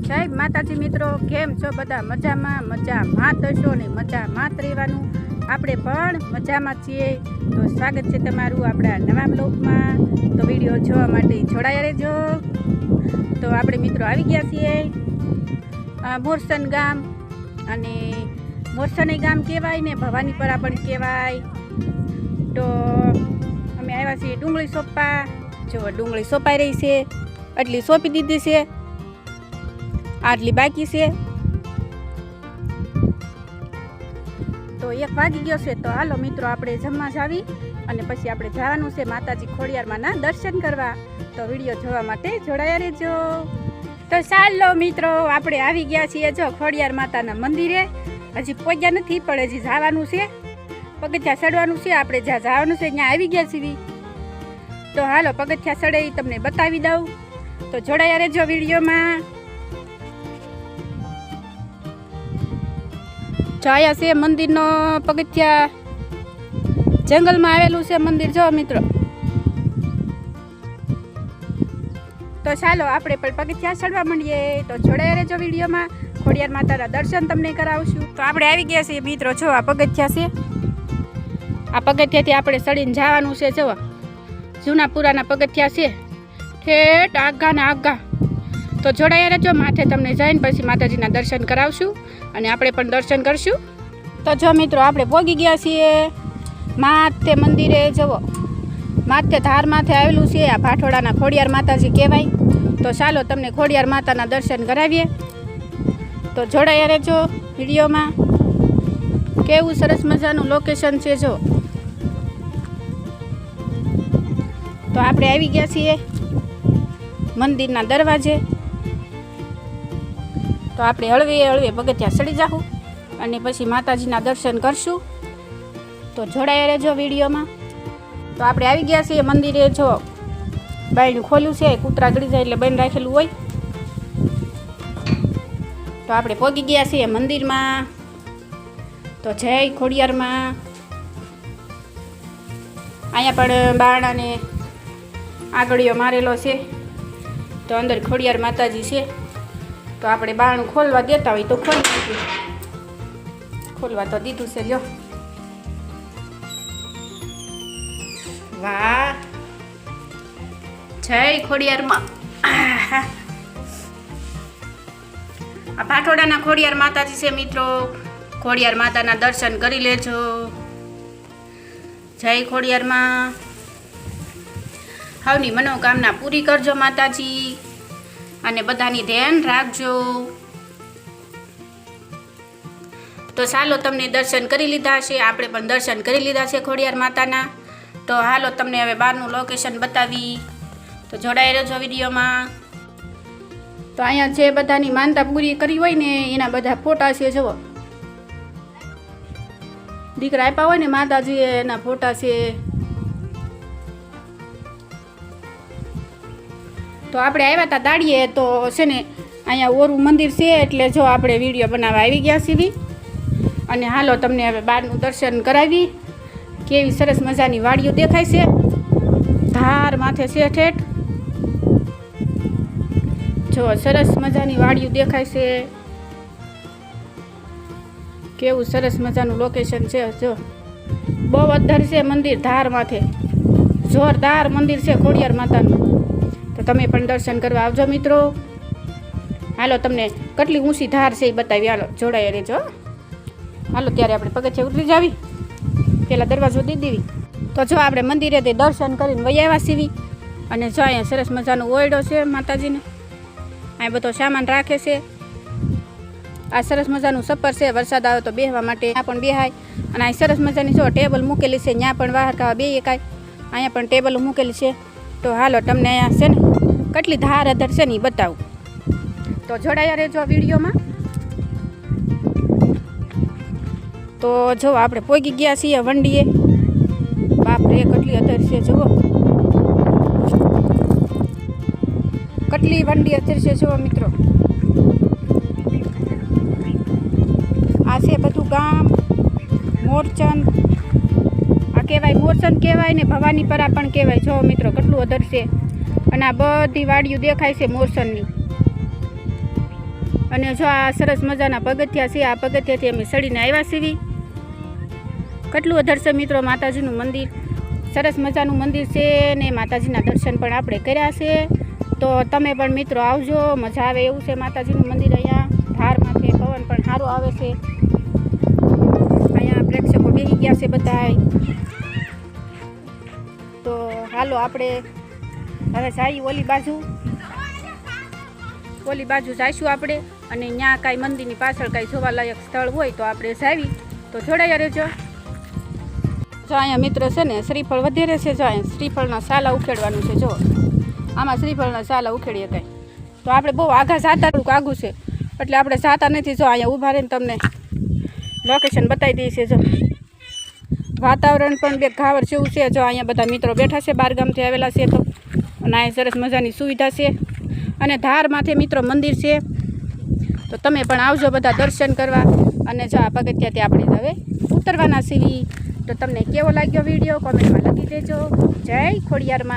જય માતાજી મિત્રો, કેમ છો બધા? મજામાં હશો ને મજામાં જ રહેવાનું. આપણે પણ મજામાં છીએ. તો સ્વાગત છે તમારું આપણા નવા બ્લોગમાં. તો વિડીયો જોવા માટે જોડાયા રહેજો. તો આપણે મિત્રો આવી ગયા છીએ મોરસન ગામ, અને મોરસન ગામ કહેવાય ને ભવાનીપરા પણ કહેવાય. તો અમે આવ્યા છીએ ડુંગળી સોંપવા. જો ડુંગળી સોંપાઈ રહી છે, આટલી સોંપી દીધી છે, આટલી બાકી છે. તો 1 વાગી ગયો છે. તો હાલો મિત્રો, આપણે જમવા જાવી અને પછી આપણે જવાનું છે માતાજી ખોડિયારમાંના દર્શન કરવા. તો વિડીયો જોવા માટે જોડાયા રહેજો. તો ચાલો મિત્રો, આપણે આવી ગયા છીએ જો ખોડિયાર માતાના મંદિરે. હજી પહોંચ્યા નથી, પણ હજી જવાનું છે, પગથિયા ચડવાનું છે. આપણે જ્યાં જવાનું છે ત્યાં આવી ગયા છીએ. તો હાલો પગથિયા ચડે એ તમને બતાવી દઉં. તો જોડાયા રહેજો વિડીયોમાં. જોયા છે મંદિરનો પગથિયા, જંગલમાં આવેલું છે મંદિર જો મિત્રો. તો ચાલો આપણે પણ પગથિયા ચડવા માંડીએ. તો જોડાયા રહેજો વિડીયોમાં. ખોડિયાર માતાના દર્શન તમને કરાવશું. તો આપણે આવી ગયા છીએ મિત્રો. જો આ પગથિયા છે, આ પગથિયાથી આપણે ચડીને જવાનું છે. જો જૂના પુરાના પગથિયા છે, ઠેઠ આગા ને આગા. તો જોડાયા રહેજો. માથે તમને જઈને પછી માતાજીના દર્શન કરાવશું અને આપણે પણ દર્શન કરશું. તો જો મિત્રો, આપણે પહોંચી ગયા છીએ માથે મંદિરે. જવો માથે ધાર માથે આવેલું છે. આ ભાઠોડાના ખોડિયાર માતાજી કહેવાય. તો ચાલો તમને ખોડિયાર માતાના દર્શન કરાવીએ. તો જોડાયા રહેજો વિડીયોમાં. કેવું સરસ મજાનું લોકેશન છે જો. તો આપણે આવી ગયા છીએ મંદિરના દરવાજે. તો આપણે હળવે હળવે પગથિયા ચડી જાઉં અને પછી માતાજીના દર્શન કરશું. તો જોડાયા રહેજો વિડીયોમાં. તો આપણે આવી ગયા છીએ મંદિરે. જો બાયણું ખોલ્યું છે, કૂતરા ગળી જાય એટલે બંધ રાખેલું હોય. તો આપણે પહોંચી ગયા છીએ મંદિરમાં. તો જય ખોડિયારમાં. અહીંયા પણ બારણાને આગળીઓ મારેલો છે. તો અંદર ખોડિયાર માતાજી છે. તો આપણે બારણું ખોલવા દેતા હોય તો ખોલી નાખીએ. ખોલવા તો દીધું છે. લ્યો, વાહ, જય ખોડિયારમાં. આ ભાઠોડાના ખોડિયાર માતાજી છે મિત્રો. ખોડિયાર માતાના દર્શન કરી લેજો. જય ખોડિયારમાં. હવની મનોકામના પૂરી કરજો માતાજી, અને બધાની ધ્યાન રાખજો. તો ચાલો, તમને દર્શન કરી લીધા છે, આપણે પણ દર્શન કરી લીધા છે ખોડિયાર માતાના. તો હાલો તમને હવે બહારનું લોકેશન બતાવી. તો જોડાઈ રહેજો વિડીયોમાં. તો અહીંયા જે બધાની માનતા પૂરી કરી હોય ને એના બધા ફોટા છે. જુઓ, દીકરા આપ્યા હોય ને માતાજી, એના ફોટા છે. તો આપણે આવ્યા હતા દાડીએ. તો છે ને અહીંયા ઓરું મંદિર છે, એટલે જો આપણે વિડીયો બનાવવા આવી ગયા છીએ. અને હાલો તમને હવે બહારનું દર્શન કરાવી. કેવી સરસ મજાની વાડીઓ દેખાય છે. ધાર માથે છે ઠેઠ. જો સરસ મજાની વાડીઓ દેખાય છે. કેવું સરસ મજાનું લોકેશન છે. જો બહુ અધર છે મંદિર ધાર માથે. જોરદાર મંદિર છે ખોડિયાર માતાનું. તો તમે પણ દર્શન કરવા આવજો મિત્રો. હાલો તમને કેટલી ઊંચી ધાર છે એ બતાવી. હાલો જોડાઈ રહેજો. હાલો ત્યારે આપણે પગથિયા ઉતરી જાવી. પહેલાં દરવાજો દઈ દેવી. તો જો આપણે મંદિરે તે દર્શન કરીને વહી આવ્યા છીએ. અને જો અહીંયા સરસ મજાનો ઓરડો છે માતાજીને. અહીં બધો સામાન રાખે છે. આ સરસ મજાનું સપર છે, વરસાદ આવે તો બેસવા માટે. ત્યાં પણ બેહાય. અને અહીં સરસ મજાની જો ટેબલ મૂકેલી છે, ત્યાં પણ બહાર ખાવા બે એકાય. અહીંયા પણ ટેબલ મૂકેલી છે. તો હાલો તમને અહીંયા છે ને કેટલી ધાર અધર છે ને એ બતાવું. તો જોડાયા રહેજો વિડીયોમાં. તો જો આપણે પહોંચી ગયા છીએ વંડીએ. બાપરે, કેટલી અધર છે. જુઓ કેટલી વંડી અધર છે. જુઓ મિત્રો, આ છે બધું ગામ મોરચન. આ કહેવાય મોરચન કહેવાય ને ભવાનીપરા પણ કહેવાય. જો મિત્રો કેટલું અધર છે. અને આ બધી વાડીઓ દેખાય છે મોરસનની. અને જો આ સરસ મજાના પગથિયા છે, આ પગથિયાથી અમે ચડીને આવ્યા છીએ. કેટલું અધર છે મિત્રો માતાજીનું મંદિર, સરસ મજાનું મંદિર છે ને માતાજીના દર્શન પણ આપણે કર્યા છે. તો તમે પણ મિત્રો આવજો, મજા આવે એવું છે માતાજીનું મંદિર. અહીંયા ધારમાંથી પવન પણ સારો આવે છે. અહીંયા પ્રેક્ષકો બેસી ગયા છે બધાય. તો હાલો આપણે હવે જઈએ ઓલી બાજુ જઈશું આપણે. અને ત્યાં કાંઈ મંદિરની પાછળ કાંઈ જોવાલાયક સ્થળ હોય તો આપણે જાવી, તો જોડાયા રહેજો. જો અહીંયા મિત્ર છે ને શ્રીફળ વધારે છે. જો અહીંયા શ્રીફળના સાલા ઉખેડવાનું છે. જો આમાં શ્રીફળના સાલા ઉખેડીએ કાંઈ. તો આપણે બહુ આઘા જાતા, થોડુંક આઘું છે એટલે આપણે જાતા નથી. જો અહીંયા ઊભા રહીને તમને લોકેશન બતાવી દઈએ છીએ. જો વાતાવરણ પણ બે ઘાવર જેવું છે. જો અહીંયા બધા મિત્રો બેઠા છે, બાર ગામથી આવેલા છે. તો અને અહીં સરસ મજાની સુવિધા છે. અને ધારમાંથી મિત્રો મંદિર છે, તો તમે પણ આવજો બધા દર્શન કરવા. અને જો આ પગથિયાથી આપણે હવે ઉતરવાના છીએ. તો તમને કેવો લાગ્યો વિડીયો કોમેન્ટમાં લખી દેજો. જય ખોડિયારમાં.